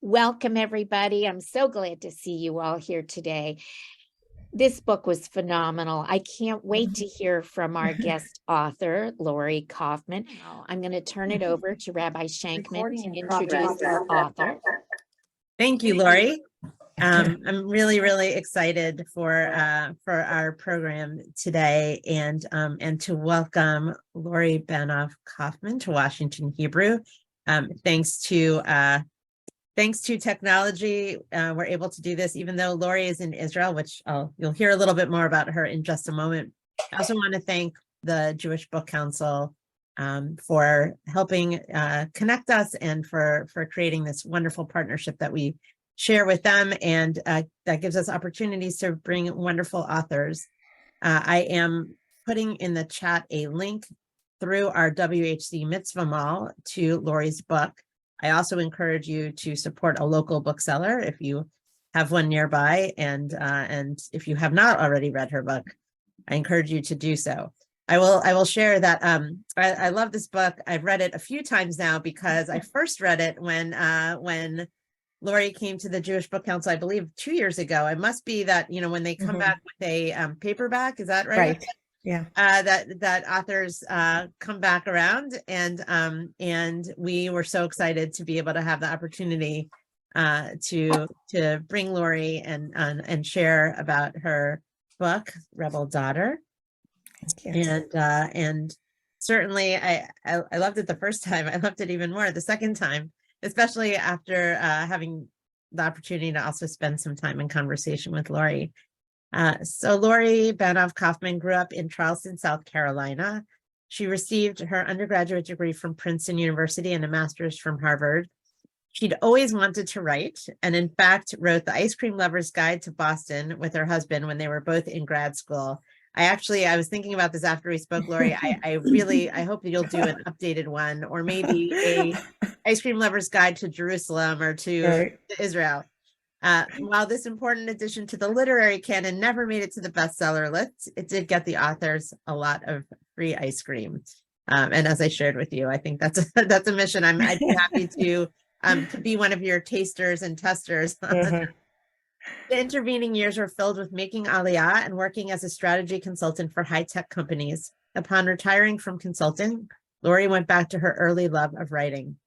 Welcome, everybody. I'm so glad to see you all here today. This book was phenomenal. I can't wait to hear from our guest author, Lori Kaufman. I'm going to turn it over to Rabbi Shankman to introduce our author. Thank you, Lori. I'm really excited for our program today, and to welcome Lori Banov Kaufman to Washington Hebrew. Thanks to technology, we're able to do this, even though Lori is in Israel, which you'll hear a little bit more about her in just a moment. I also want to thank the Jewish Book Council for helping connect us and for creating this wonderful partnership that we share with them, and that gives us opportunities to bring wonderful authors. I am putting in the chat a link through our WHC Mitzvah Mall to Lori's book. I also encourage you to support a local bookseller if you have one nearby, and if you have not already read her book, I encourage you to do so. I will share that I love this book. I've read it a few times now because I first read it when Lori came to the Jewish Book Council, I believe 2 years ago. It must be that, when they come back with a paperback, is that right? Right. Yeah. That authors come back around, and we were so excited to be able to have the opportunity to bring Lori and share about her book, Rebel Daughter. And certainly I loved it the first time. I loved it even more the second time, especially after having the opportunity to also spend some time in conversation with Lori. So Lori Banov Kaufman grew up in Charleston, South Carolina. She received her undergraduate degree from Princeton University and a master's from Harvard. She'd always wanted to write, and in fact wrote The Ice Cream Lover's Guide to Boston with her husband when they were both in grad school. I was thinking about this after we spoke, Lori. I hope that you'll do an updated one, or maybe a Ice Cream Lover's Guide to Jerusalem or to Israel. While this important addition to the literary canon never made it to the bestseller list, it did get the authors a lot of free ice cream. And as I shared with you, I think that's a mission. I'd be happy to be one of your tasters and testers. The intervening years were filled with making Aliyah and working as a strategy consultant for high-tech companies. Upon retiring from consulting, Lori went back to her early love of writing.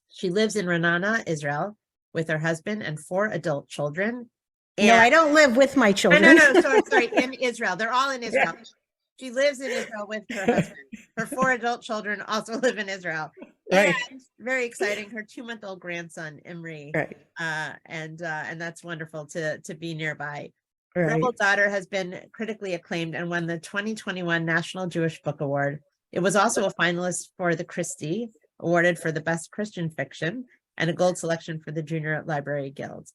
She lives in Ra'anana, Israel, with her husband and 4 adult children. No, I don't live with my children. No, sorry, in Israel. They're all in Israel. Yeah. She lives in Israel with her husband. Her 4 adult children also live in Israel. Right. And very exciting, her 2-month-old grandson, Imri. Right. And that's wonderful to be nearby. Right. Rebel Daughter has been critically acclaimed and won the 2021 National Jewish Book Award. It was also a finalist for the Christie, awarded for the best Christian fiction, and a gold selection for the Junior Library Guild.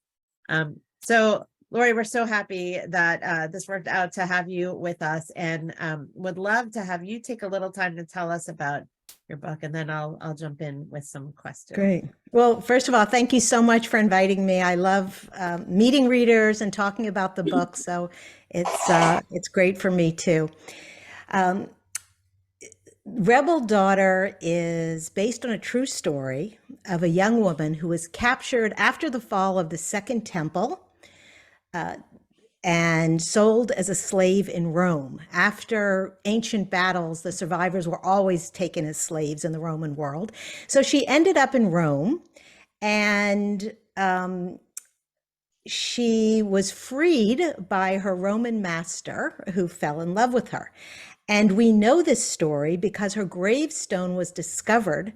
So Lori, we're so happy that this worked out to have you with us, and would love to have you take a little time to tell us about your book, and then I'll jump in with some questions. Great. Well, first of all, thank you so much for inviting me. I love meeting readers and talking about the book, so it's great for me too. Rebel Daughter is based on a true story of a young woman who was captured after the fall of the Second Temple and sold as a slave in Rome. After ancient battles, the survivors were always taken as slaves in the Roman world. So she ended up in Rome, and she was freed by her Roman master, who fell in love with her. And we know this story because her gravestone was discovered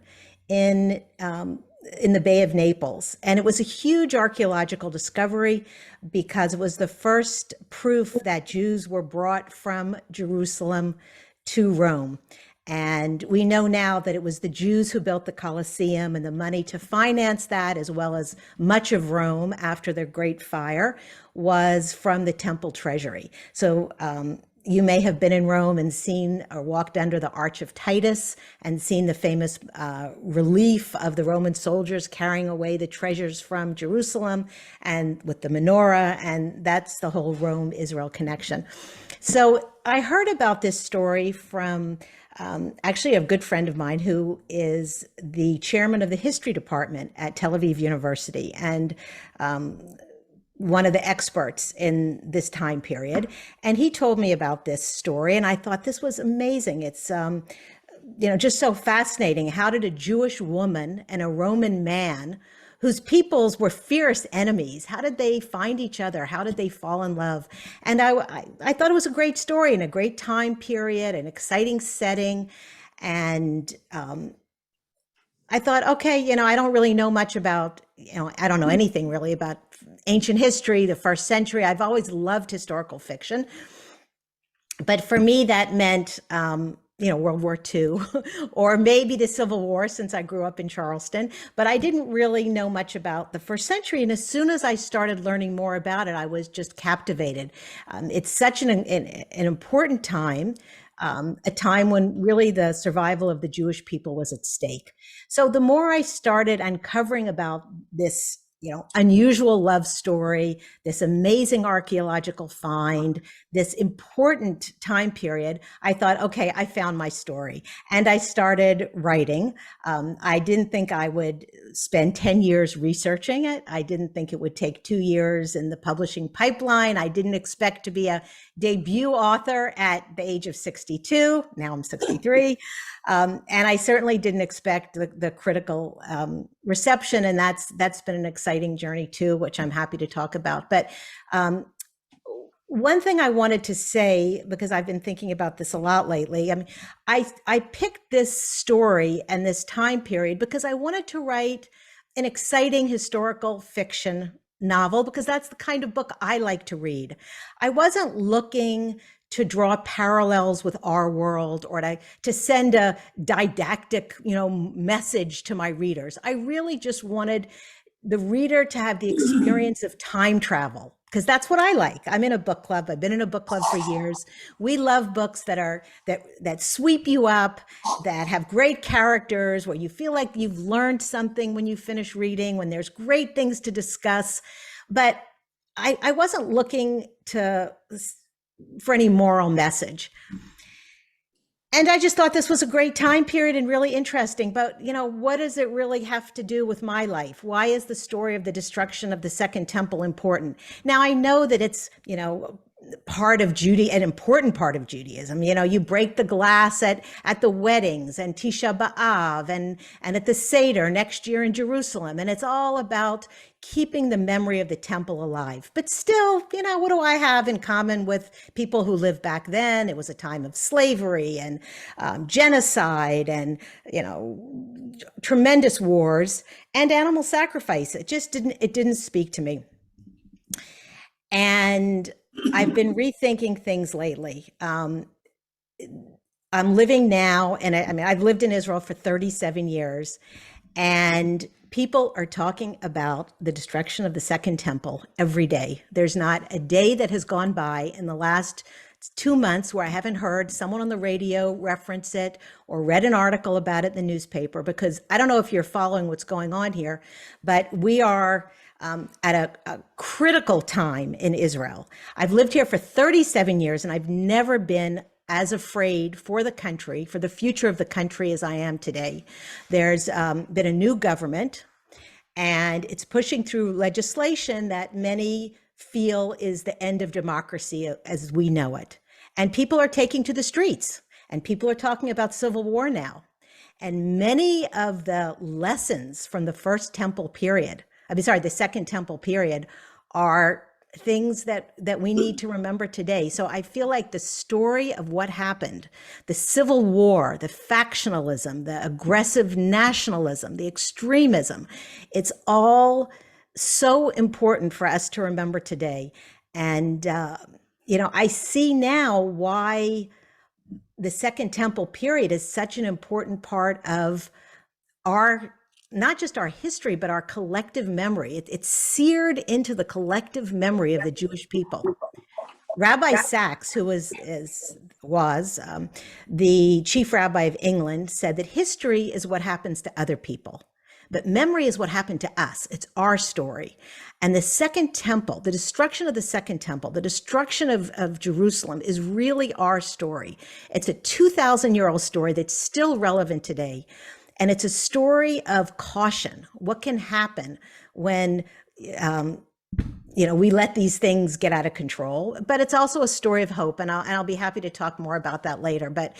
in the Bay of Naples. And it was a huge archaeological discovery because it was the first proof that Jews were brought from Jerusalem to Rome. And we know now that it was the Jews who built the Colosseum, and the money to finance that, as well as much of Rome after their Great Fire, was from the temple treasury. So You may have been in Rome and seen or walked under the Arch of Titus and seen the famous relief of the Roman soldiers carrying away the treasures from Jerusalem and with the menorah. And that's the whole Rome-Israel connection. So I heard about this story from actually a good friend of mine who is the chairman of the history department at Tel Aviv University. And one of the experts in this time period. And he told me about this story, and I thought this was amazing. It's, just so fascinating. How did a Jewish woman and a Roman man whose peoples were fierce enemies, how did they find each other? How did they fall in love? And I thought it was a great story and a great time period, an exciting setting. And I thought, okay, I don't really know much about, I don't know anything really about ancient history, the first century. I've always loved historical fiction. But for me, that meant, World War II, or maybe the Civil War, since I grew up in Charleston. But I didn't really know much about the first century. And as soon as I started learning more about it, I was just captivated. It's such an important time. A time when really the survival of the Jewish people was at stake. So the more I started uncovering about this, unusual love story, this amazing archaeological find, this important time period, I thought, okay, I found my story. And I started writing. I didn't think I would spend 10 years researching it. I didn't think it would take 2 years in the publishing pipeline. I didn't expect to be a debut author at the age of 62. Now I'm 63. And I certainly didn't expect the critical reception. And that's been an exciting journey too, which I'm happy to talk about. But one thing I wanted to say, because I've been thinking about this a lot lately, I picked this story and this time period because I wanted to write an exciting historical fiction novel, because that's the kind of book I like to read. I wasn't looking to draw parallels with our world or to send a didactic, message to my readers. I really just wanted the reader to have the experience of time travel, because that's what I like. I'm in a book club. I've been in a book club for years. We love books that sweep you up, that have great characters, where you feel like you've learned something when you finish reading, when there's great things to discuss. But I wasn't looking for any moral message. And I just thought this was a great time period and really interesting. But, what does it really have to do with my life? Why is the story of the destruction of the Second Temple important? Now, I know that it's, part of an important part of Judaism. You break the glass at the weddings and Tisha B'Av and at the Seder next year in Jerusalem. And it's all about keeping the memory of the temple alive. But still, what do I have in common with people who lived back then? It was a time of slavery and genocide and, tremendous wars and animal sacrifice. It didn't speak to me. And I've been rethinking things lately. I'm living now, and I've lived in Israel for 37 years, and people are talking about the destruction of the Second Temple every day. There's not a day that has gone by in the last 2 months where I haven't heard someone on the radio reference it or read an article about it in the newspaper, because I don't know if you're following what's going on here, but we are at a critical time in Israel. I've lived here for 37 years, and I've never been as afraid for the country, for the future of the country, as I am today. There's been a new government, and it's pushing through legislation that many feel is the end of democracy as we know it. And people are taking to the streets, and people are talking about civil war now. And many of the lessons from the the Second Temple period are things that we need to remember today. So I feel like the story of what happened, the civil war, the factionalism, the aggressive nationalism, the extremism, it's all so important for us to remember today. And, I see now why the Second Temple period is such an important part of not just our history, but our collective memory. It's seared into the collective memory of the Jewish people. Rabbi Sachs, who was the chief rabbi of England, said that history is what happens to other people, but memory is what happened to us. It's our story. And the Second Temple, the destruction of the Second Temple, the destruction of Jerusalem is really our story. It's a 2,000-year-old story that's still relevant today. And it's a story of caution. What can happen when we let these things get out of control? But it's also a story of hope, and I'll be happy to talk more about that later. But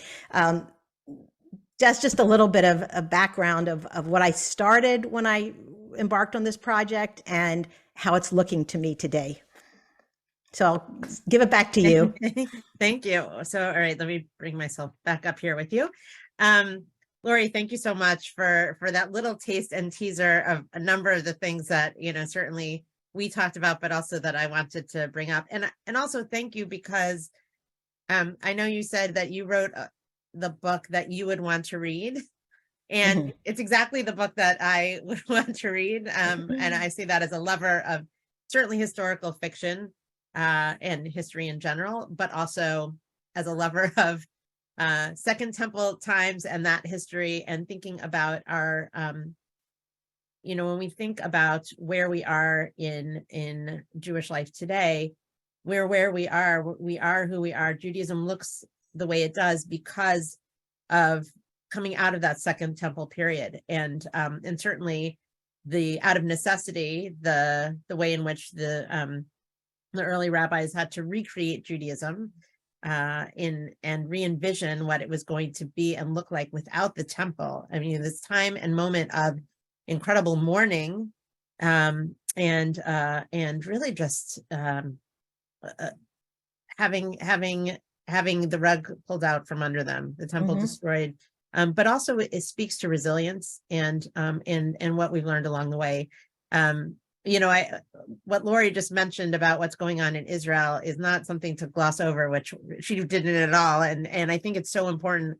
that's just a little bit of a background of what I started when I embarked on this project and how it's looking to me today. So I'll give it back to you. Thank you. So, all right, let me bring myself back up here with you. Lori, thank you so much for that little taste and teaser of a number of the things that, certainly we talked about, but also that I wanted to bring up. And also thank you because I know you said that you wrote the book that you would want to read. And it's exactly the book that I would want to read. And I see that as a lover of certainly historical fiction and history in general, but also as a lover of Second Temple times and that history, and thinking about our, when we think about where we are in Jewish life today, where we are who we are. Judaism looks the way it does because of coming out of that Second Temple period, and certainly the out of necessity, the way in which the early rabbis had to recreate Judaism and re-envision what it was going to be and look like without the temple. I mean, this time and moment of incredible mourning and really just having the rug pulled out from under them, the temple destroyed. But also it speaks to resilience and what we've learned along the way. What Lori just mentioned about what's going on in Israel is not something to gloss over, which she didn't at all. And I think it's so important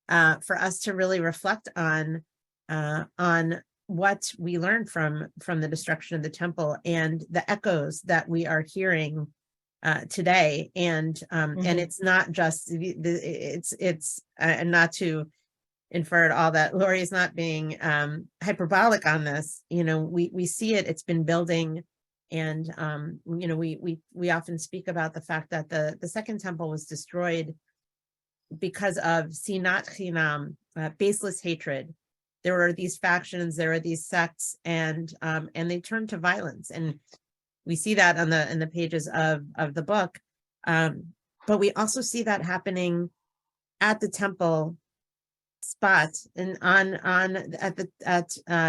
for us to really reflect on what we learned from the destruction of the temple and the echoes that we are hearing today. And it's not just it's not to infer at all that Lori is not being hyperbolic on this. We see it, it's been building. And, we often speak about the fact that the Second Temple was destroyed because of sinat chinam, baseless hatred. There were these factions, there were these sects, and they turned to violence. And we see that in the pages of the book. But we also see that happening at the temple spot and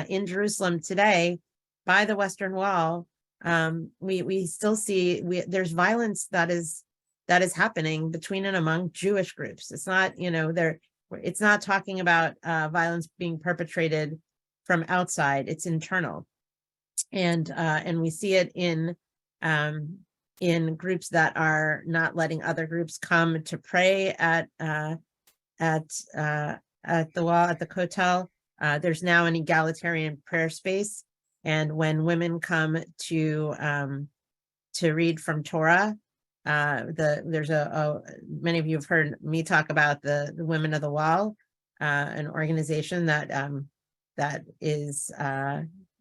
in Jerusalem today by the Western Wall. We still see there's violence that is happening between and among Jewish groups. It's not, it's not talking about violence being perpetrated from outside. It's internal, and we see it in groups that are not letting other groups come to pray at the wall, at the Kotel. There's now an egalitarian prayer space, and when women come to read from Torah, there's many of you have heard me talk about the Women of the Wall, an organization that is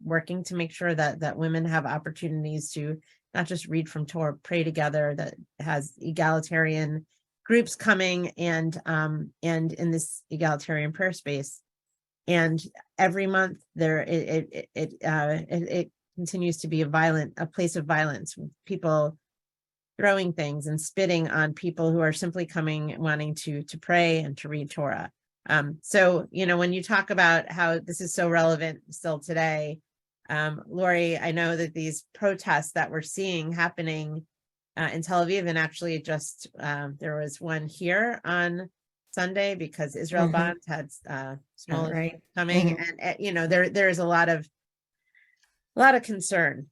working to make sure that women have opportunities to not just read from Torah, pray together, that has egalitarian groups coming and in this egalitarian prayer space. And every month there it continues to be a place of violence, with people throwing things and spitting on people who are simply coming wanting to pray and to read Torah. So when you talk about how this is so relevant still today, Lori, I know that these protests that we're seeing happening in Tel Aviv, and actually just there was one here on Sunday because Israel Bond had small coming, and there is a lot of concern.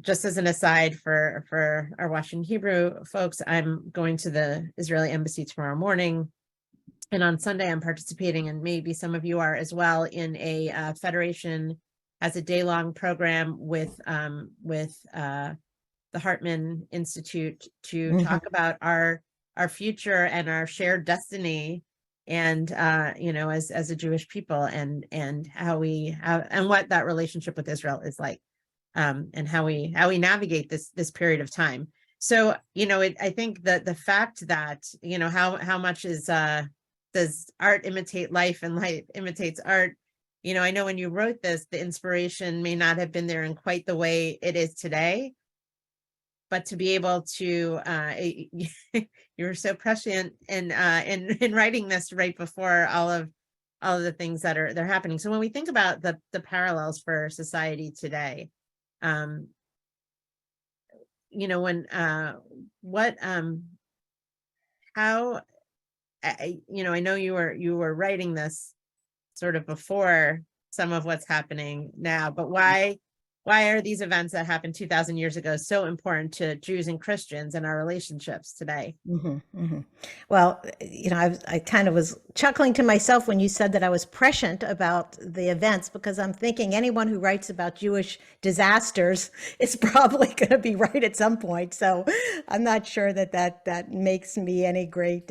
Just as an aside for our Washington Hebrew folks, I'm going to the Israeli embassy tomorrow morning, and on Sunday I'm participating, and maybe some of you are as well, in a federation has a day-long program with the Hartman Institute to Mhm. talk about our future and our shared destiny, and as a Jewish people, and how and what that relationship with Israel is like, and how we navigate this period of time. So I think that the fact that how much does art imitate life, and life imitates art. I know when you wrote this, the inspiration may not have been there in quite the way it is today, but to be able to you were so prescient in writing this right before all of the things that they're happening. So when we think about the parallels for society today, um when what how I know you were writing this sort of before some of what's happening now, but why are these events that happened 2,000 years ago so important to Jews and Christians and our relationships today? Well, I kind of was chuckling to myself when you said that I was prescient about the events, because I'm thinking anyone who writes about Jewish disasters is probably going to be right at some point. So I'm not sure that makes me any great,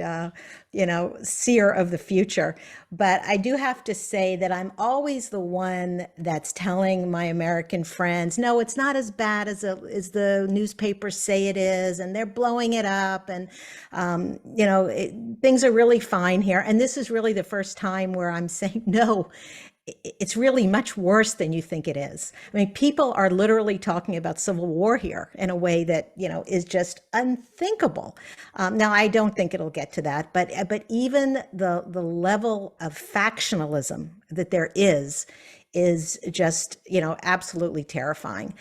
seer of the future. But I do have to say that I'm always the one that's telling my American friends, no, it's not as bad as the newspapers say it is, and they're blowing it up, and things are really fine here. And this is really the first time where I'm saying, no, it's really much worse than you think it is. I mean, people are literally talking about civil war here in a way that, is just unthinkable. Now, I don't think it'll get to that, but even the level of factionalism that there is just, absolutely terrifying.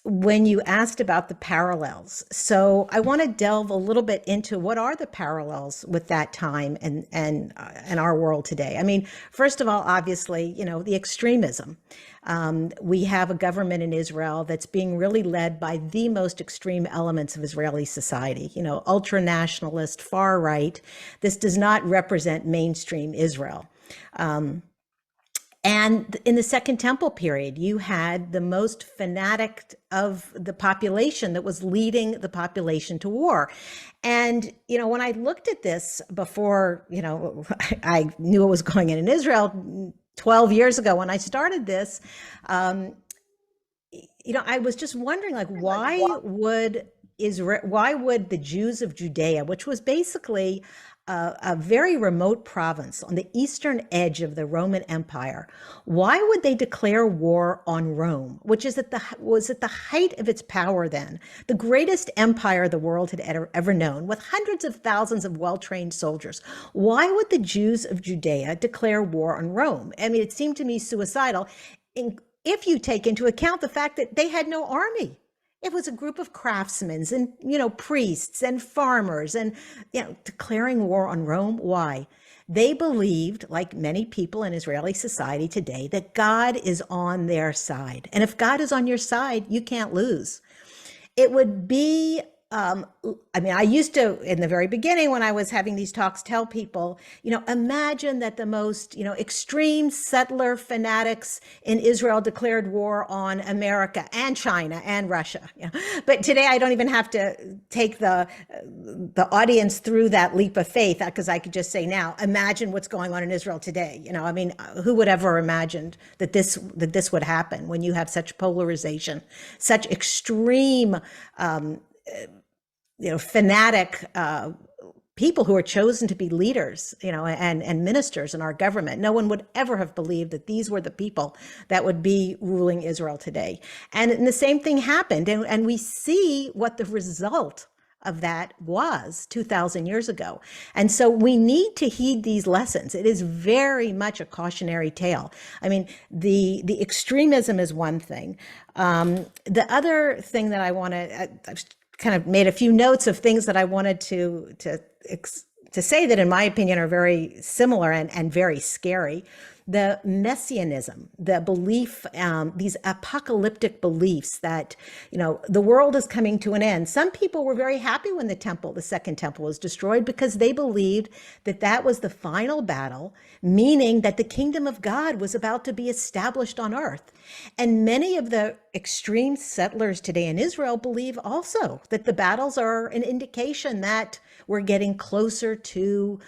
When you asked about the parallels, so I want to delve a little bit into what are the parallels with that time and our world today. I mean, first of all, obviously, the extremism. We have a government in Israel that's being really led by the most extreme elements of Israeli society, ultra nationalist, far right. This does not represent mainstream Israel. And in the Second Temple period, you had the most fanatic of the population that was leading the population to war. And, when I looked at this before, I knew what was going on in Israel 12 years ago when I started this, I was just wondering, like, why would the Jews of Judea, which was basically a very remote province on the eastern edge of the Roman Empire, why would they declare war on Rome, which was at the height of its power then, the greatest empire the world had ever known, with hundreds of thousands of well-trained soldiers? Why would the Jews of Judea declare war on Rome? I mean, it seemed to me suicidal, if you take into account the fact that they had no army. It was a group of craftsmen and, priests and farmers and, declaring war on Rome. Why? They believed, like many people in Israeli society today, that God is on their side. And if God is on your side, you can't lose. It would be, I used to, in the very beginning, when I was having these talks, tell people, imagine that the most, extreme settler fanatics in Israel declared war on America and China and Russia. But today I don't even have to take the audience through that leap of faith, because I could just say now, imagine what's going on in Israel today. Who would ever imagined that this would happen when you have such polarization, such extreme, fanatic people who are chosen to be leaders, and ministers in our government. No one would ever have believed that these were the people that would be ruling Israel today. And the same thing happened. And we see what the result of that was 2,000 years ago. And so we need to heed these lessons. It is very much a cautionary tale. I mean, the extremism is one thing. The other thing that I want to, I've kind of made a few notes of things that I wanted to say that, in my opinion, are very similar and very scary. the messianism, the belief, these apocalyptic beliefs that, the world is coming to an end. Some people were very happy when the second temple was destroyed, because they believed that that was the final battle, meaning that the kingdom of God was about to be established on earth. And many of the extreme settlers today in Israel believe also that the battles are an indication that we're getting closer to,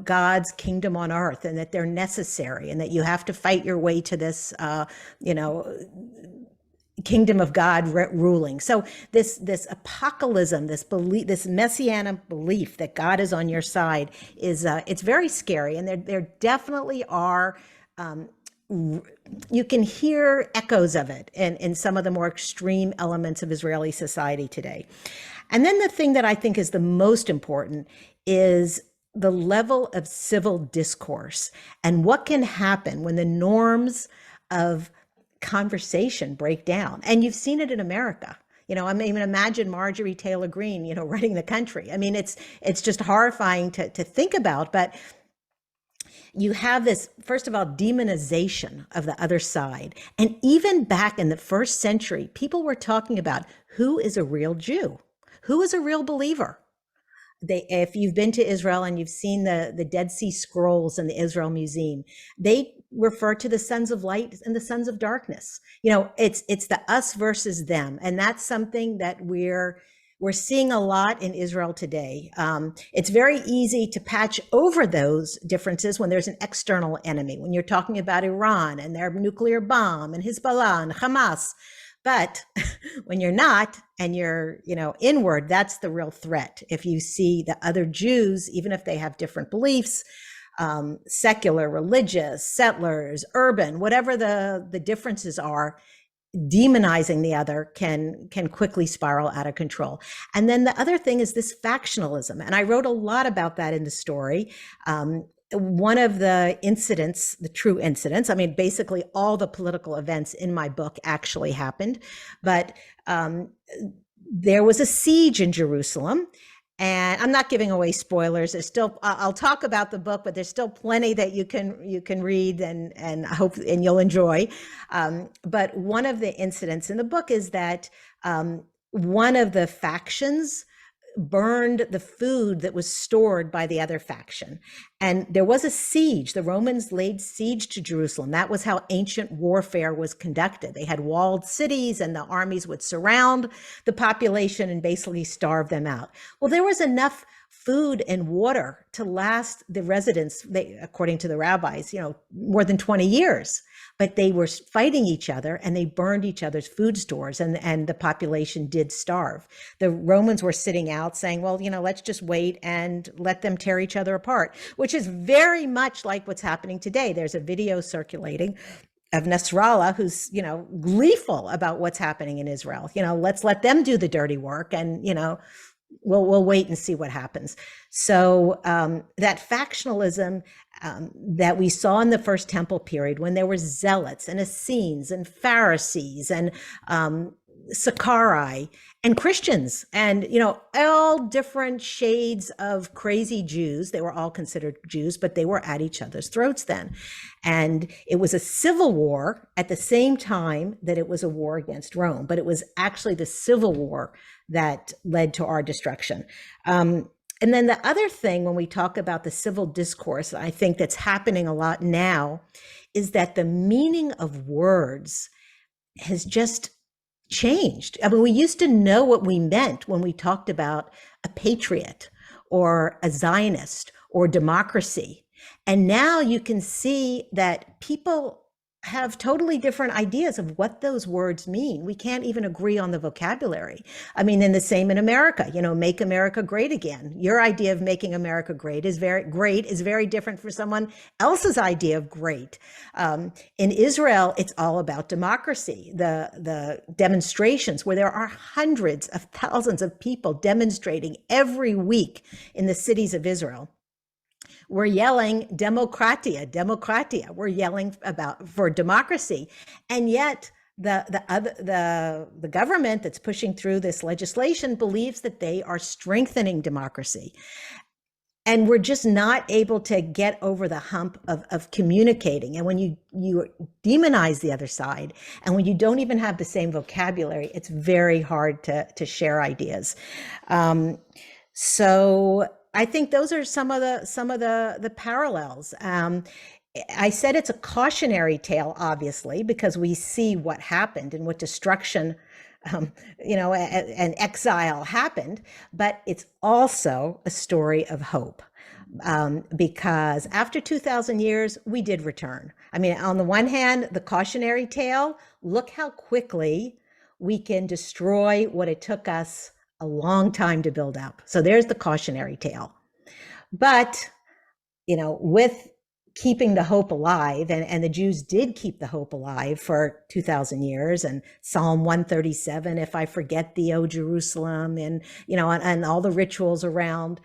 God's kingdom on earth, and that they're necessary, and that you have to fight your way to this, kingdom of God ruling. So this apocalypse, this belief, this messianic belief that God is on your side is it's very scary, and there definitely are. You can hear echoes of it in some of the more extreme elements of Israeli society today. And then the thing that I think is the most important is the level of civil discourse, and what can happen when the norms of conversation break down. And you've seen it in America. I mean, imagine Marjorie Taylor Greene, running the country. I mean, it's just horrifying to think about, but you have this, first of all, demonization of the other side. And even back in the first century, people were talking about who is a real Jew, who is a real believer. If you've been to Israel and you've seen the Dead Sea Scrolls in the Israel Museum, they refer to the sons of light and the sons of darkness. It's the us versus them. And that's something that we're seeing a lot in Israel today. It's very easy to patch over those differences when there's an external enemy, when you're talking about Iran and their nuclear bomb and Hezbollah and Hamas. But when you're not, and you're, inward, that's the real threat. If you see the other Jews, even if they have different beliefs, secular, religious, settlers, urban, whatever the differences are, demonizing the other can quickly spiral out of control. And then the other thing is this factionalism. And I wrote a lot about that in the story. One of the incidents, the true incidents, I mean, basically all the political events in my book actually happened, but there was a siege in Jerusalem. And I'm not giving away spoilers. There's still, I'll talk about the book, but there's still plenty that you can read and I hope and you'll enjoy. But one of the incidents in the book is that one of the factions burned the food that was stored by the other faction. And there was a siege. The Romans laid siege to Jerusalem. That was how ancient warfare was conducted. They had walled cities, and the armies would surround the population and basically starve them out. Well, there was enough food and water to last the residents, according to the rabbis, more than 20 years. But they were fighting each other, and they burned each other's food stores, and the population did starve. The Romans were sitting out saying, well, let's just wait and let them tear each other apart, which is very much like what's happening today. There's a video circulating of Nasrallah, who's, gleeful about what's happening in Israel. Let's let them do the dirty work, and, we'll wait and see what happens. So that factionalism that we saw in the First Temple period, when there were zealots and Essenes and Pharisees and Sakkari and Christians and, all different shades of crazy Jews. They were all considered Jews, but they were at each other's throats then. And it was a civil war at the same time that it was a war against Rome, but it was actually the civil war that led to our destruction. And then the other thing, when we talk about the civil discourse, I think that's happening a lot now, is that the meaning of words has just changed. I mean, we used to know what we meant when we talked about a patriot or a Zionist or democracy. And now you can see that people have totally different ideas of what those words mean. We can't even agree on the vocabulary. I mean, and the same in America, make America great again. Your idea of making America great is very different from someone else's idea of great. In Israel, it's all about democracy. The demonstrations where there are hundreds of thousands of people demonstrating every week in the cities of Israel. We're yelling demokratia. We're yelling for democracy, and yet the government that's pushing through this legislation believes that they are strengthening democracy. and we're just not able to get over the hump of communicating. And when you demonize the other side, and when you don't even have the same vocabulary, it's very hard to share ideas. So I think those are some of the parallels. I said it's a cautionary tale, obviously, because we see what happened and what destruction, and exile happened, but it's also a story of hope. Because after 2,000 years, we did return. I mean, on the one hand, the cautionary tale, look how quickly we can destroy what it took us a long time to build up. So there's the cautionary tale. But, with keeping the hope alive, and the Jews did keep the hope alive for 2,000 years, and Psalm 137, if I forget thee, O Jerusalem, and, and all the rituals around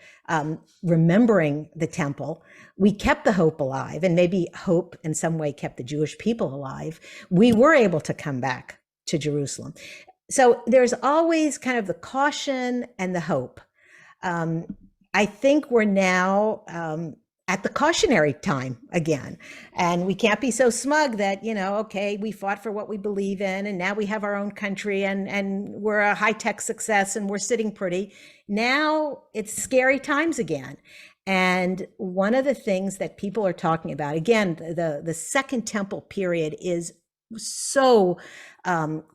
remembering the temple, we kept the hope alive, and maybe hope in some way kept the Jewish people alive. We were able to come back to Jerusalem. So there's always kind of the caution and the hope. I think we're now at the cautionary time again. And we can't be so smug that, okay, we fought for what we believe in, and now we have our own country, and we're a high-tech success, and we're sitting pretty. Now it's scary times again. And one of the things that people are talking about, again, the Second Temple period is so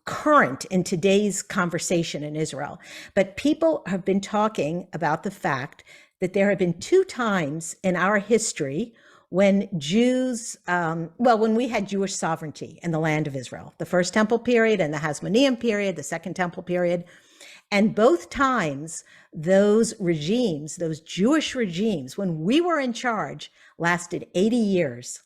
current in today's conversation in Israel. But people have been talking about the fact that there have been 2 times in our history when Jews, when we had Jewish sovereignty in the land of Israel, the First Temple period and the Hasmonean period, the Second Temple period. And both times, those regimes, those Jewish regimes, when we were in charge, lasted 80 years.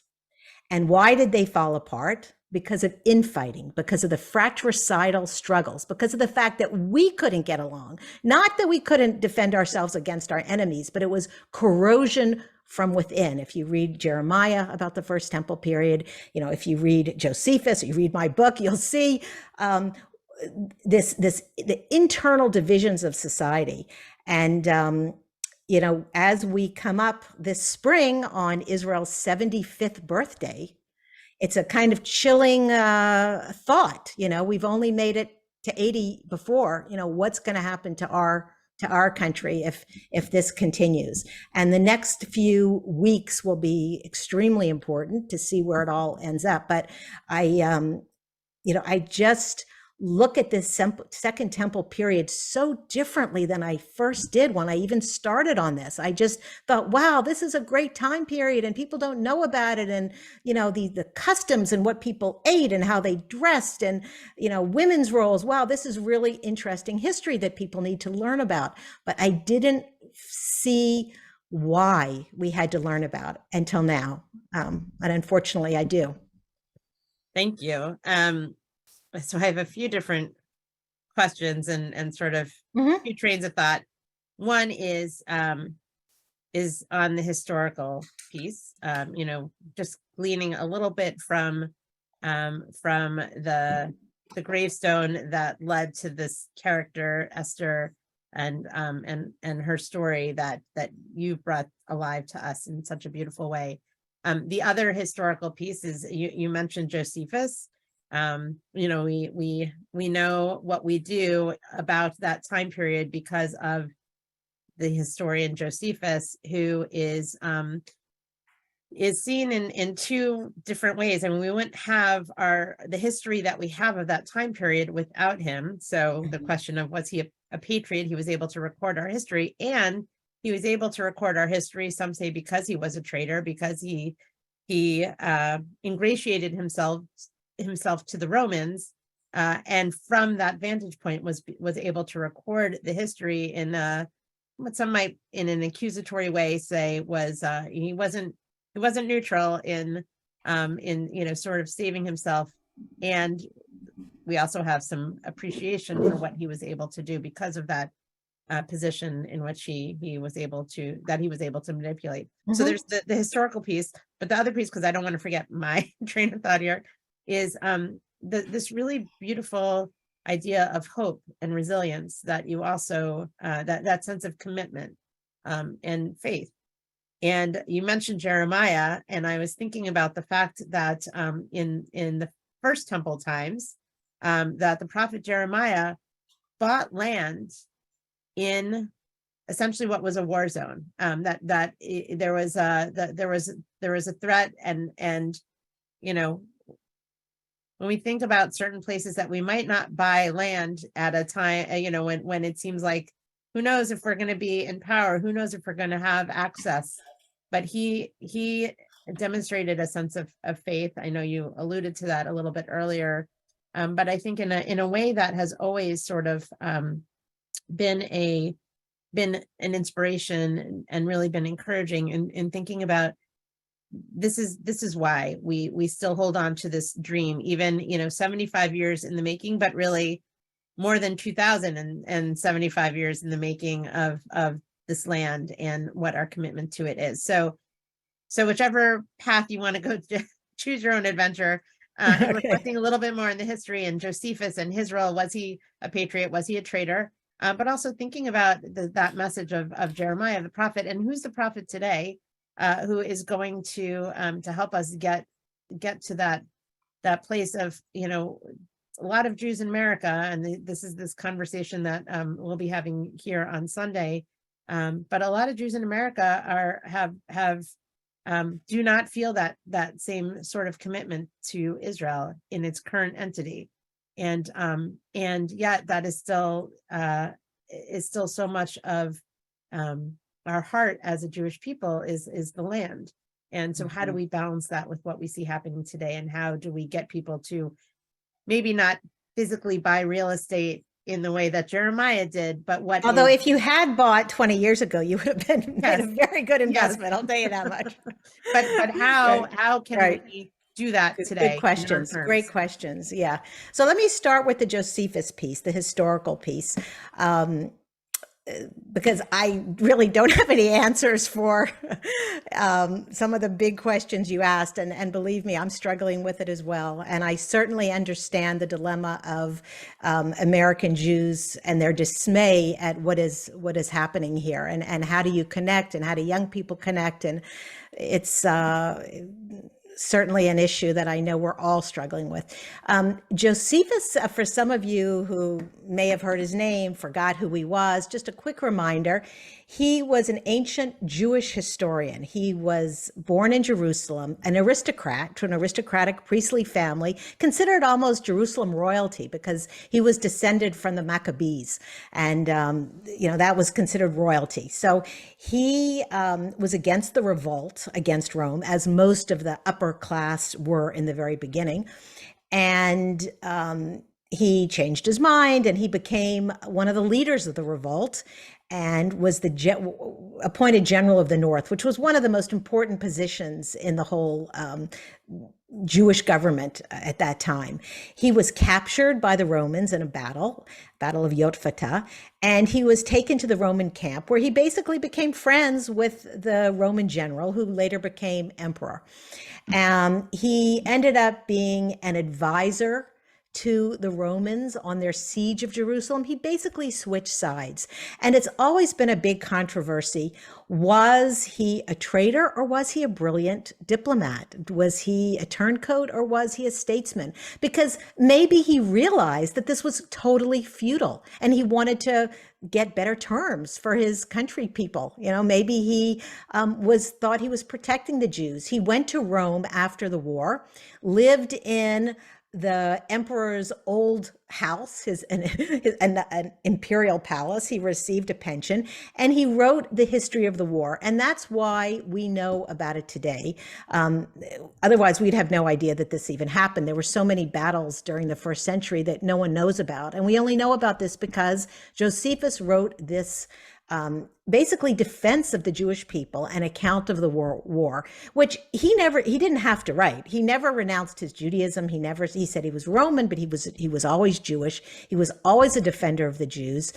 And why did they fall apart? Because of infighting, because of the fratricidal struggles, because of the fact that we couldn't get along. Not that we couldn't defend ourselves against our enemies, but it was corrosion from within. If you read Jeremiah about the First Temple period, if you read Josephus, or you read my book, you'll see the internal divisions of society. And as we come up this spring on Israel's 75th birthday, it's a kind of chilling thought. We've only made it to 80 before. What's going to happen to our country if this continues? And the next few weeks will be extremely important to see where it all ends up. But I just look at this Second Temple period so differently than I first did when I even started on this. I just thought, wow, this is a great time period, and people don't know about it. And, the customs and what people ate and how they dressed, and, women's roles. Wow, this is really interesting history that people need to learn about. But I didn't see why we had to learn about it until now. And unfortunately, I do. Thank you. So I have a few different questions and sort of a few trains of thought. One is on the historical piece, just gleaning a little bit from the gravestone that led to this character, Esther, and her story that you brought alive to us in such a beautiful way. The other historical piece is you mentioned Josephus. We know what we do about that time period because of the historian Josephus, who is seen in 2 different ways. I mean, we wouldn't have the history that we have of that time period without him. So the question of, was he a patriot? He was able to record our history, and he was able to record our history, some say because he was a traitor, because he ingratiated himself to the Romans, and from that vantage point was able to record the history in what some might, in an accusatory way, say was he wasn't neutral in sort of saving himself. And we also have some appreciation for what he was able to do because of that position in which he was able to manipulate. So there's the historical piece, but the other piece, because I don't want to forget my train of thought here, is this really beautiful idea of hope and resilience that you also that sense of commitment and faith And you mentioned Jeremiah, and I was thinking about the fact that in the first temple times, that the prophet Jeremiah bought land in essentially what was a war zone. There was a threat, and you know, when we think about certain places that we might not buy land at a time, when it seems like, who knows if we're going to be in power, who knows if we're going to have access. But he demonstrated a sense of faith. I know you alluded to that a little bit earlier, but I think in a way that has always sort of been an inspiration and really been encouraging in thinking about this is why we still hold on to this dream, even 75 years in the making, but really more than 2075 years in the making of this land and what our commitment to it is. So whichever path you want to go, choose your own adventure. And reflecting a little bit more in the history and Josephus and his role. Was he a patriot? Was he a traitor? But also thinking about that message of Jeremiah, the prophet, and who's the prophet today, who is going to help us get to that place of, a lot of Jews in America, and this is this conversation that we'll be having here on Sunday. But a lot of Jews in America have do not feel that same sort of commitment to Israel in its current entity, and yet that is still so much of our heart as a Jewish people is the land. And so how do we balance that with what we see happening today, and how do we get people to maybe not physically buy real estate in the way that Jeremiah did, but although if you had bought 20 years ago, you would have been made a very good investment. I'll tell you that much. but how can we do that today? Good questions. Great questions. Yeah. So let me start with the Josephus piece, the historical piece. Because I really don't have any answers for some of the big questions you asked. And believe me, I'm struggling with it as well. And I certainly understand the dilemma of American Jews and their dismay at what is happening here, and how do you connect, and how do young people connect? And it's certainly an issue that I know we're all struggling with. Josephus, for some of you who may have heard his name, forgot who he was, just a quick reminder, he was an ancient Jewish historian. He was born in Jerusalem, an aristocrat to an aristocratic priestly family, considered almost Jerusalem royalty because he was descended from the Maccabees. And, that was considered royalty. So he was against the revolt against Rome, as most of the upper class were in the very beginning. And he changed his mind, and he became one of the leaders of the revolt, and was the appointed general of the North, which was one of the most important positions in the whole Jewish government at that time. He was captured by the Romans in a Battle of Yotfata, and he was taken to the Roman camp, where he basically became friends with the Roman general, who later became emperor. He ended up being an advisor to the Romans on their siege of Jerusalem. He basically switched sides. And it's always been a big controversy. Was he a traitor, or was he a brilliant diplomat? Was he a turncoat, or was he a statesman? Because maybe he realized that this was totally futile, and he wanted to get better terms for his country people. Maybe he thought he was protecting the Jews. He went to Rome after the war, lived in the emperor's old house, an imperial palace. He received a pension, and he wrote the history of the war. And that's why we know about it today. Otherwise, we'd have no idea that this even happened. There were so many battles during the first century that no one knows about. And we only know about this because Josephus wrote this basically defense of the Jewish people, an account of the war, which he didn't have to write. He never renounced his Judaism. He said he was Roman, but he was always Jewish. He was always a defender of the Jews.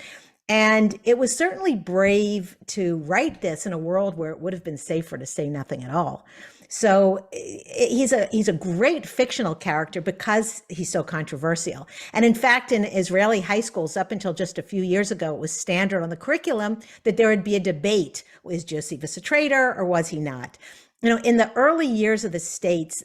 And it was certainly brave to write this in a world where it would have been safer to say nothing at all. So he's a great fictional character because he's so controversial. And in fact, in Israeli high schools, up until just a few years ago, it was standard on the curriculum that there would be a debate: was Josephus a traitor or was he not? You know, in the early years of the states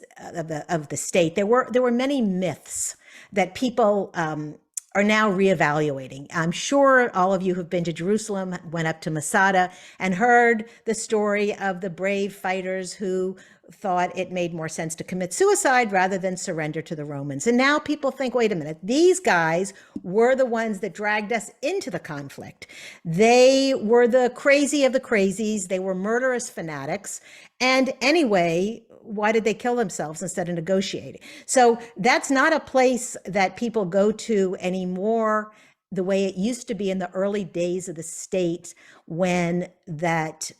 of the state, there were many myths that people are now reevaluating. I'm sure all of you who've been to Jerusalem, went up to Masada, and heard the story of the brave fighters who thought it made more sense to commit suicide rather than surrender to the Romans. And now people think, wait a minute, these guys were the ones that dragged us into the conflict. They were the crazy of the crazies. They were murderous fanatics. And anyway, why did they kill themselves instead of negotiating? So that's not a place that people go to anymore the way it used to be in the early days of the state, when that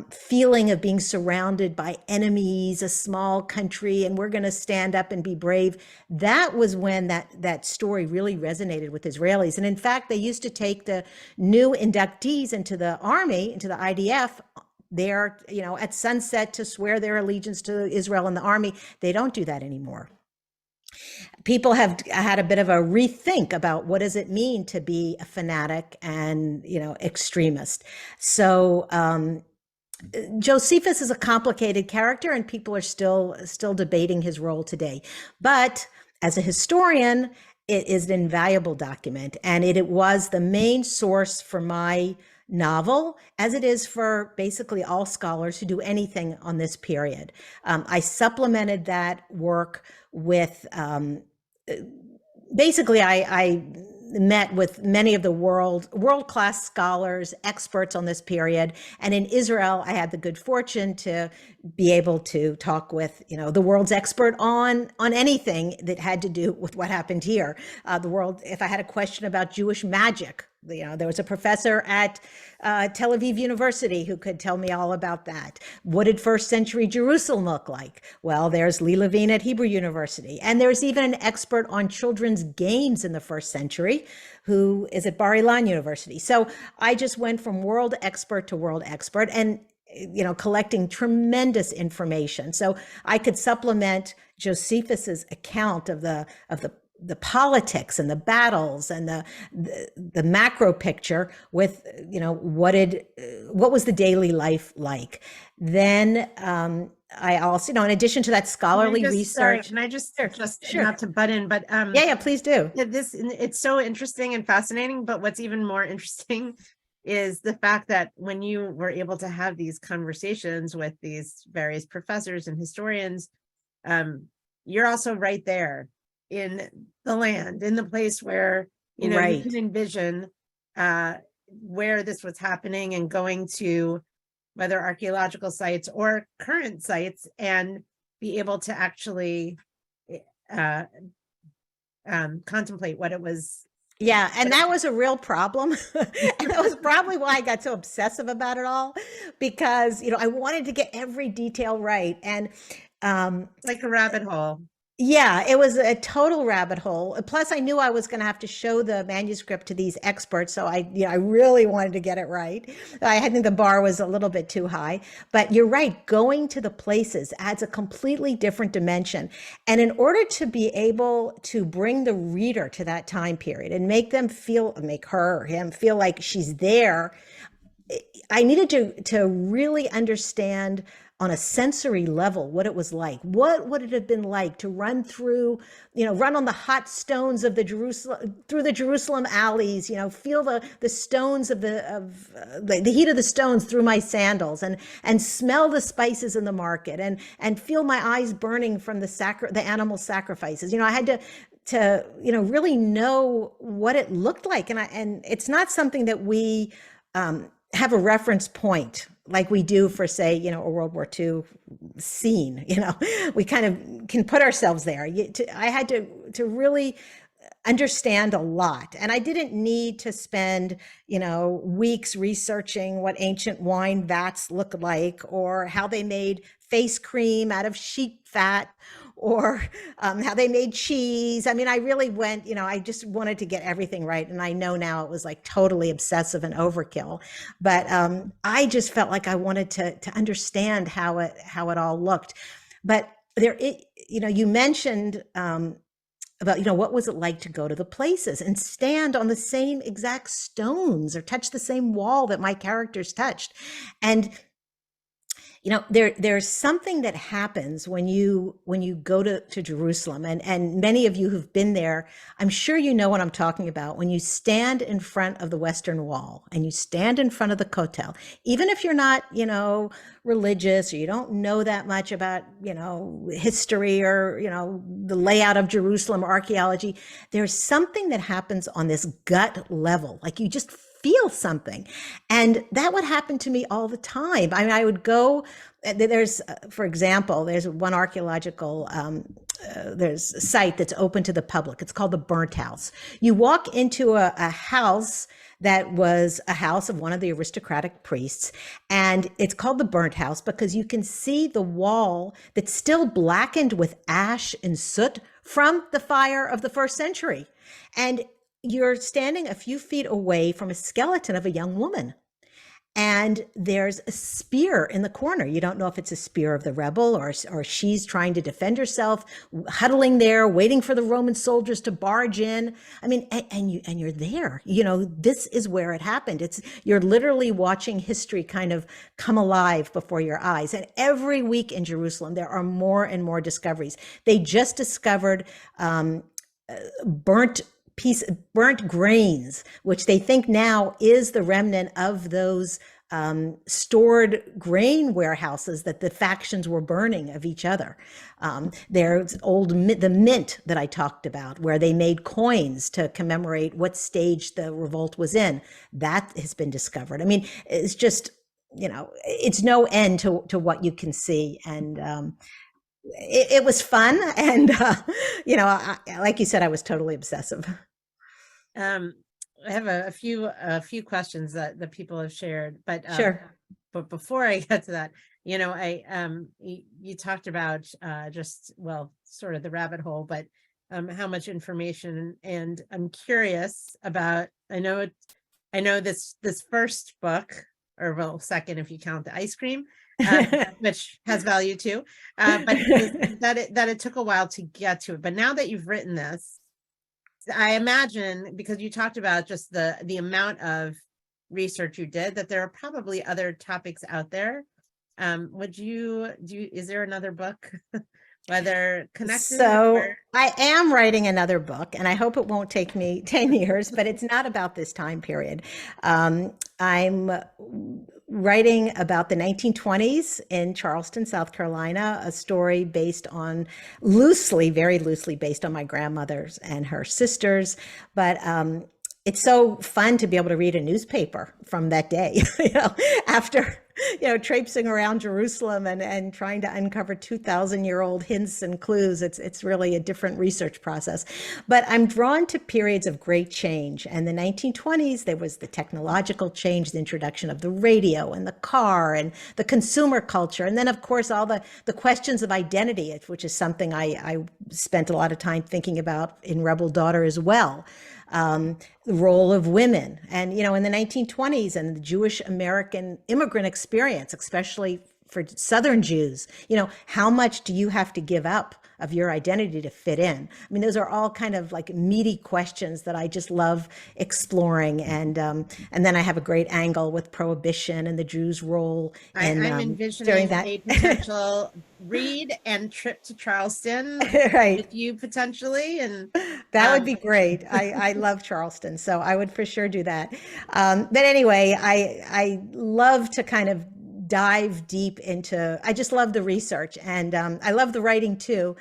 feeling of being surrounded by enemies, a small country, and we're going to stand up and be brave. That was when that story really resonated with Israelis. And in fact, they used to take the new inductees into the army, into the IDF, there, you know, at sunset to swear their allegiance to Israel and the army. They don't do that anymore. People have had a bit of a rethink about what does it mean to be a fanatic and, you know, extremist. So Josephus is a complicated character, and people are still debating his role today. But as a historian, it is an invaluable document, and it was the main source for my novel, as it is for basically all scholars who do anything on this period. I supplemented that work with, basically, I met with many of the world-class scholars, experts on this period. And in Israel, I had the good fortune to be able to talk with, you know, the world's expert on anything that had to do with what happened here. If I had a question about Jewish magic, you know, there was a professor at Tel Aviv University who could tell me all about that. What did first century Jerusalem look like? Well, there's Lee Levine at Hebrew University. And there's even an expert on children's games in the first century who is at Bar Ilan University. So I just went from world expert to world expert, and, you know, collecting tremendous information. So I could supplement Josephus's account of the politics and the battles and the macro picture with, you know, what was the daily life like. Then I also, you know, in addition to that scholarly research. Can I just Sure. not to butt in, but yeah, please do. It's so interesting and fascinating. But what's even more interesting is the fact that when you were able to have these conversations with these various professors and historians, you're also right there in the land, in the place where, you know, you can envision where this was happening, and going to whether archaeological sites or current sites, and be able to actually contemplate what it was. Yeah, and that was a real problem. And that was probably why I got so obsessive about it all, because, you know, I wanted to get every detail right. And like a rabbit hole. yeah, it was a total rabbit hole. Plus, I knew I was going to have to show the manuscript to these experts, so I really wanted to get it right. I think the bar was a little bit too high. But you're right, going to the places adds a completely different dimension. And in order to be able to bring the reader to that time period and make her or him feel like she's there, I needed to really understand on a sensory level what it was like. What would it have been like to run through, run on the hot stones of the Jerusalem alleys, feel the stones of the heat of the stones through my sandals, and smell the spices in the market, and feel my eyes burning from the animal sacrifices. I had to really know what it looked like. And it's not something that we have a reference point like we do for, say, a World War II scene. We kind of can put ourselves there. I had to really understand a lot. And I didn't need to spend, weeks researching what ancient wine vats looked like, or how they made face cream out of sheep fat, or how they made cheese. I mean, I really went, I just wanted to get everything right. And I know now it was like totally obsessive and overkill, but I just felt like I wanted to understand how it all looked. But you mentioned about, what was it like to go to the places and stand on the same exact stones or touch the same wall that my characters touched. And there's something that happens when you go to Jerusalem, and many of you who've been there, I'm sure you know what I'm talking about. When you stand in front of the Western Wall and you stand in front of the Kotel, even if you're not, religious, or you don't know that much about, history or, the layout of Jerusalem or archaeology, there's something that happens on this gut level. Like you just feel something. And that would happen to me all the time. I mean, I would go, there's, for example, there's one archaeological, there's a site that's open to the public. It's called the Burnt House. You walk into a house that was a house of one of the aristocratic priests. And it's called the Burnt House because you can see the wall that's still blackened with ash and soot from the fire of the first century. And you're standing a few feet away from a skeleton of a young woman. And there's a spear in the corner. You don't know if it's a spear of the rebel or she's trying to defend herself, huddling there, waiting for the Roman soldiers to barge in. I mean, and you're there. This is where it happened. You're literally watching history kind of come alive before your eyes. And every week in Jerusalem, there are more and more discoveries. They just discovered burnt grains, which they think now is the remnant of those stored grain warehouses that the factions were burning of each other. There's the mint that I talked about, where they made coins to commemorate what stage the revolt was in. That has been discovered. I mean, it's just, it's no end to what you can see. And it was fun. And, like you said, I was totally obsessive. I have a few questions that the people have shared, but Sure. But before I get to that, you talked about sort of the rabbit hole, but how much information, and I'm curious about. I know this first book, or second if you count the ice cream, which has value too, but that it took a while to get to it. But now that you've written this, I imagine, because you talked about just the amount of research you did, that there are probably other topics out there. Is there another book, whether connected? So I am writing another book, and I hope it won't take me 10 years, but it's not about this time period. I'm writing about the 1920s in Charleston, South Carolina, a story very loosely based on my grandmother's and her sisters. But it's so fun to be able to read a newspaper from that day, after, traipsing around Jerusalem and trying to uncover 2,000-year-old hints and clues. It's really a different research process. But I'm drawn to periods of great change. And the 1920s, there was the technological change, the introduction of the radio and the car and the consumer culture. And then, of course, all the questions of identity, which is something I spent a lot of time thinking about in Rebel Daughter as well. The role of women. And, in the 1920s and the Jewish American immigrant experience, especially for Southern Jews, how much do you have to give up of your identity to fit in? I mean, those are all kind of like meaty questions that I just love exploring. And then I have a great angle with prohibition and the Jews' role. I'm envisioning a potential read and trip to Charleston right. with you potentially. And that would be great. I love Charleston, so I would for sure do that. But anyway, I love to kind of dive deep into, I just love the research, and I love the writing too.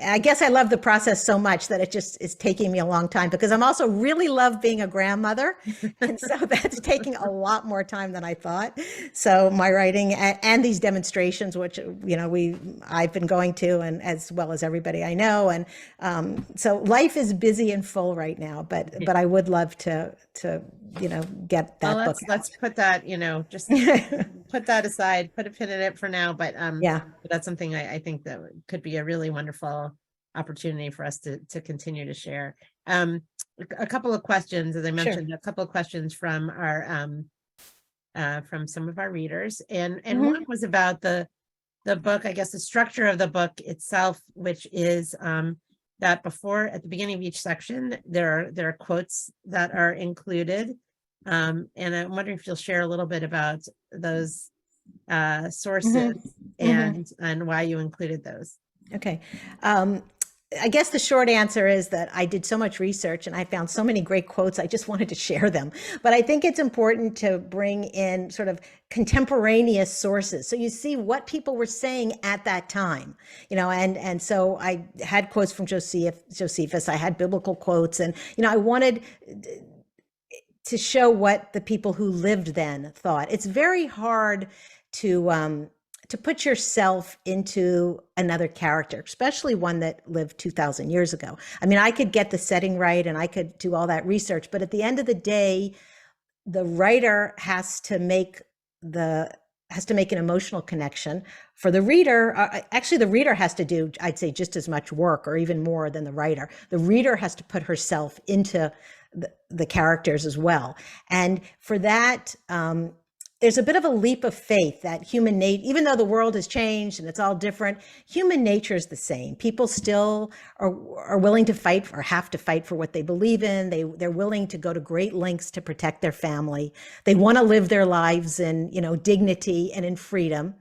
I guess I love the process so much that it just is taking me a long time, because I'm also really love being a grandmother. And so that's taking a lot more time than I thought. So my writing and these demonstrations, which, I've been going to, and as well as everybody I know. And so life is busy and full right now, but I would love to get that book let's put that, just put that aside, put a pin in it for now. But Yeah. that's something I think that could be a really wonderful opportunity for us to continue to share. A couple of questions, as I mentioned, a couple of questions from our from some of our readers, and one was about the book, I guess the structure of the book itself, which is that at the beginning of each section, there are quotes that are included. And I'm wondering if you'll share a little bit about those sources and why you included those. Okay. I guess the short answer is that I did so much research and I found so many great quotes. I just wanted to share them. But I think it's important to bring in sort of contemporaneous sources. So you see what people were saying at that time, and so I had quotes from Josephus, I had biblical quotes, and, I wanted to show what the people who lived then thought. It's very hard to put yourself into another character, especially one that lived 2,000 years ago. I mean, I could get the setting right and I could do all that research, but at the end of the day, the writer has to make an emotional connection for the reader. Actually, the reader has to do, I'd say, just as much work or even more than the writer. The reader has to put herself into the characters as well. And for that, there's a bit of a leap of faith that human nature, even though the world has changed and it's all different, human nature is the same. People still are willing to fight or have to fight for what they believe in. They're willing to go to great lengths to protect their family. They want to live their lives in, dignity and in freedom.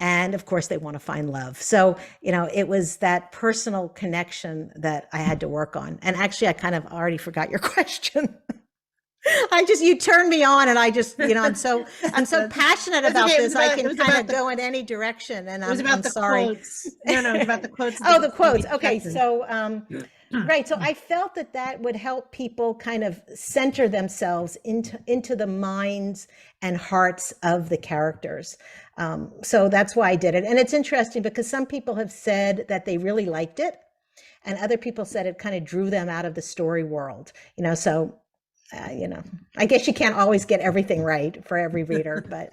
And of course, they want to find love. So, it was that personal connection that I had to work on. And actually, I kind of already forgot your question. You turned me on, and I just, I'm so passionate about this. I can kind of go in any direction, and I'm sorry. Quotes. No, it was about the quotes. Oh, the quotes. Okay. So, right. So I felt that would help people kind of center themselves into the minds and hearts of the characters. So that's why I did it. And it's interesting because some people have said that they really liked it, and other people said it kind of drew them out of the story world, so I guess you can't always get everything right for every reader, but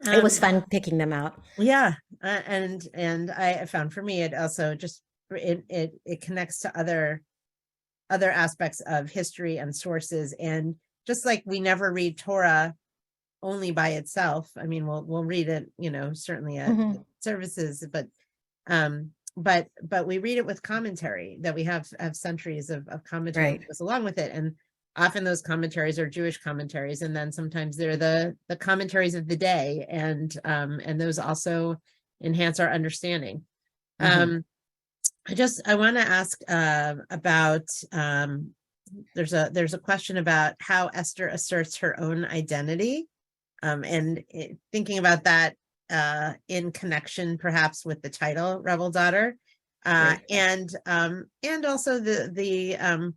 it was fun picking them out. Yeah. And I found for me, it also just, it connects to other aspects of history and sources. And just like we never read Torah only by itself. I mean, we'll read it, certainly at services, but we read it with commentary, that we have centuries of commentary that goes along with it. And often those commentaries are Jewish commentaries, and then sometimes they're the commentaries of the day, and those also enhance our understanding. I want to ask about there's a question about how Esther asserts her own identity, and thinking about that in connection perhaps with the title Rebel Daughter, and also the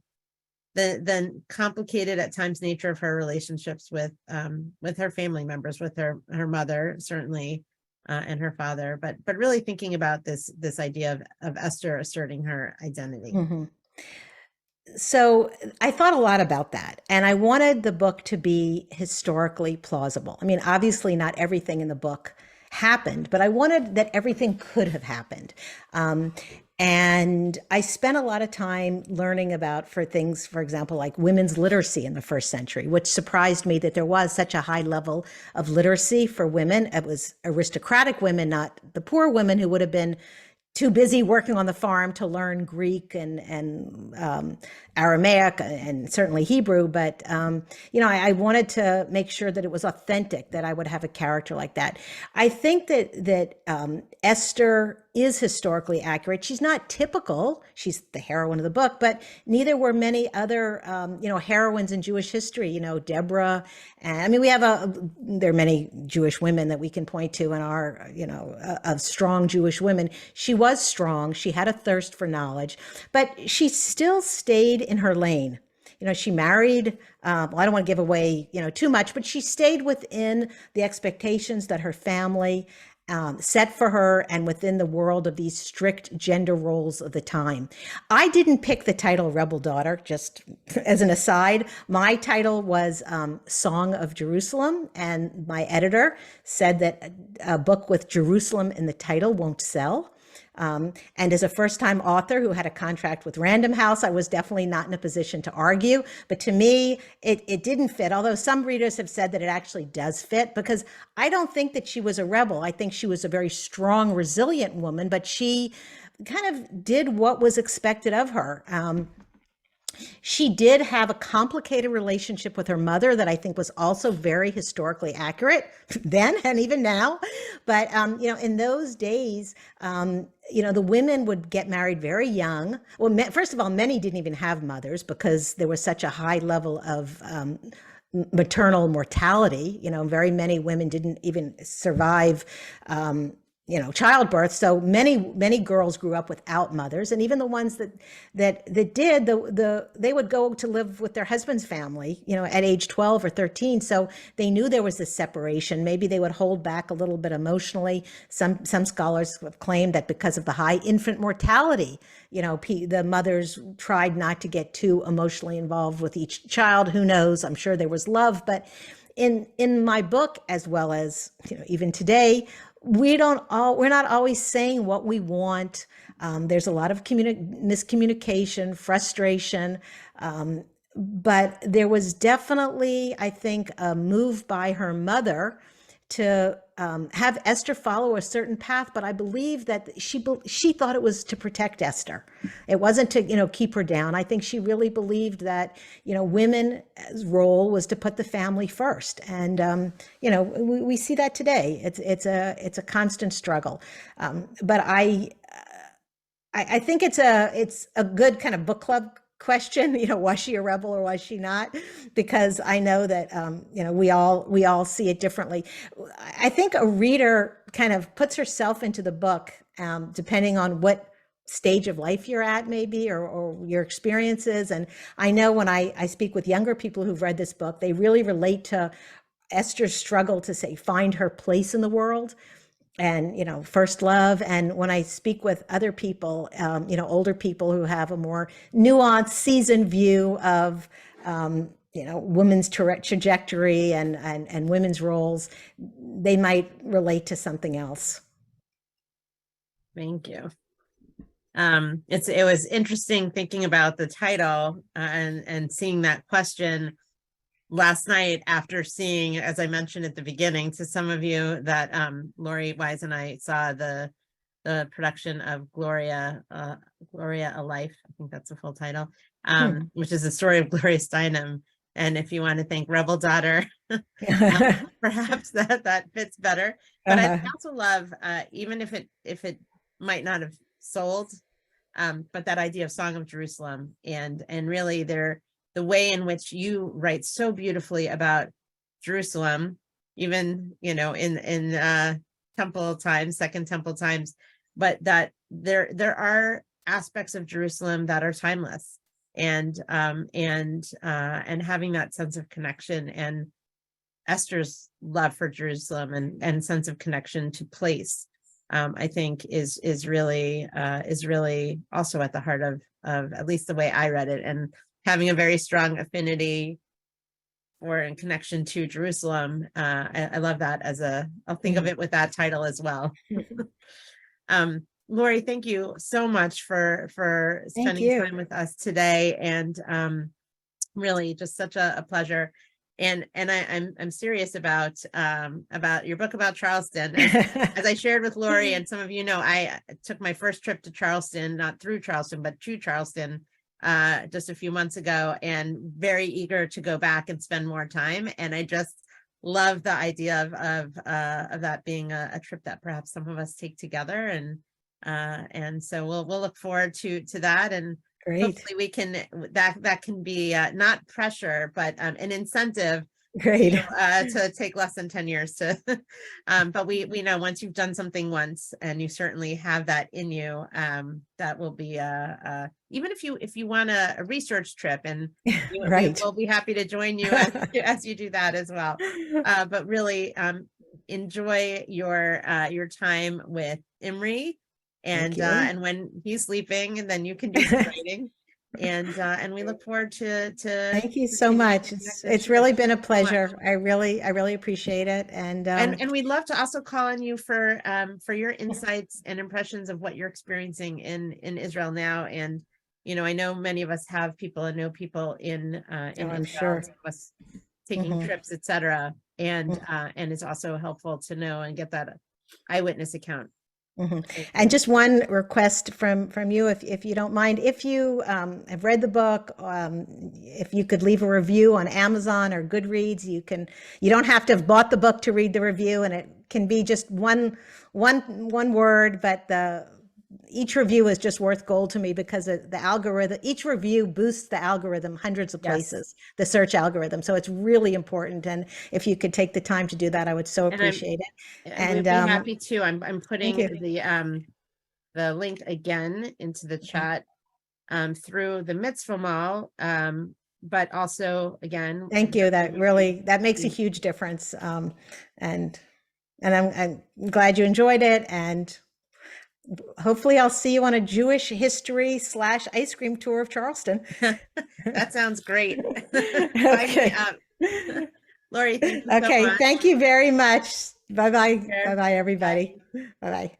complicated at times nature of her relationships with her family members, with her mother certainly, and her father, but really thinking about this idea of Esther asserting her identity. So I thought a lot about that, and I wanted the book to be historically plausible. I mean, obviously not everything in the book happened, but I wanted that everything could have happened. And I spent a lot of time learning about for things, for example, like women's literacy in the first century, which surprised me that there was such a high level of literacy for women. It was aristocratic women, not the poor women who would have been too busy working on the farm to learn Greek and Aramaic and certainly Hebrew. But, I wanted to make sure that it was authentic, that I would have a character like that. I think that Esther is historically accurate. She's not typical. She's the heroine of the book, but neither were many other, heroines in Jewish history, Deborah. And I mean, there are many Jewish women that we can point to in our, of strong Jewish women. She was strong. She had a thirst for knowledge, but she still stayed in her lane. She married, I don't want to give away, too much, but she stayed within the expectations that her family set for her and within the world of these strict gender roles of the time. I didn't pick the title Rebel Daughter, just as an aside. My title was Song of Jerusalem, and my editor said that a book with Jerusalem in the title won't sell. And as a first-time author who had a contract with Random House, I was definitely not in a position to argue. But to me, it didn't fit, although some readers have said that it actually does fit, because I don't think that she was a rebel. I think she was a very strong, resilient woman, but she kind of did what was expected of her. She did have a complicated relationship with her mother that I think was also very historically accurate then and even now. But, in those days, the women would get married very young. Well, first of all, many didn't even have mothers because there was such a high level of maternal mortality. Very many women didn't even survive childbirth. So many girls grew up without mothers, and even the ones that did, they would go to live with their husband's family, at age 12 or 13. So they knew there was this separation. Maybe they would hold back a little bit emotionally. Some scholars have claimed that because of the high infant mortality, the mothers tried not to get too emotionally involved with each child. Who knows? I'm sure there was love, but in my book, as well as even today, we're not always saying what we want. There's a lot of miscommunication, frustration, but there was definitely, I think, a move by her mother to have Esther follow a certain path. But I believe that she thought it was to protect Esther. It wasn't to keep her down. I think she really believed that women's role was to put the family first, and we see that today. It's a constant struggle, but I think it's a good kind of book club question. Was she a rebel or was she not? Because I know that we all see it differently. I think a reader kind of puts herself into the book, depending on what stage of life you're at, maybe, or your experiences. And I know when I speak with younger people who've read this book, they really relate to Esther's struggle to find her place in the world, and first love. And when I speak with other people, older people who have a more nuanced, seasoned view of women's trajectory and women's roles, they might relate to something else. Thank you. It was interesting thinking about the title and seeing that question last night after seeing, as I mentioned at the beginning to some of you, that Lori Wise and I saw the production of Gloria, A Life. I think that's the full title, which is the story of Gloria Steinem. And if you want to think Rebel Daughter, perhaps that fits better. But I also love, even if it might not have sold, but that idea of Song of Jerusalem, and really the way in which you write so beautifully about Jerusalem, even in temple times, Second Temple times, but that there are aspects of Jerusalem that are timeless, and having that sense of connection, and Esther's love for Jerusalem and sense of connection to place, I think is really also at the heart of at least the way I read it, and having a very strong affinity for and connection to Jerusalem. I love that I'll think of it with that title as well. Lori, thank you so much for spending time with us today, and really just such a pleasure. And I'm serious about your book about Charleston. As I shared with Lori, and some of I took my first trip to Charleston, not through Charleston, but to Charleston, just a few months ago, and very eager to go back and spend more time. And I just love the idea of that being a trip that perhaps some of us take together, and so we'll look forward to that. And Great. Hopefully we can, that can be not pressure, but an incentive. Great. To take less than 10 years to, but we know once you've done something once, and you certainly have that in you, that will be even if you want a research trip, and Right. we'll be happy to join you as you do that as well. But really, enjoy your time with Imri, Thank you. and when he's sleeping, and then you can do some writing. And we look forward to Thank you so continuing much. to connect and It's share. really been a Thank you so much. pleasure. I really appreciate it. And we'd love to also call on you for your insights and impressions of what you're experiencing in Israel now. And I know many of us have people and know people in I'm Israel, sure. some of us taking trips, etc. And it's also helpful to know and get that eyewitness account. And just one request from you, if you don't mind, if you have read the book, if you could leave a review on Amazon or Goodreads. You don't have to have bought the book to read the review, and it can be just one word, but each review is just worth gold to me, because the algorithm, each review boosts the algorithm hundreds of places, the search algorithm. So it's really important. And if you could take the time to do that, I would so appreciate it. And we'd be happy to. I'm putting the link again into the chat through the Mitzvah Mall. But also, again, thank you. That makes a huge difference. And I'm glad you enjoyed it. And hopefully I'll see you on a Jewish history / ice cream tour of Charleston. That sounds great. Okay. Lori, thank you so much. Thank you very much. Bye-bye. Bye-bye, everybody. Bye-bye.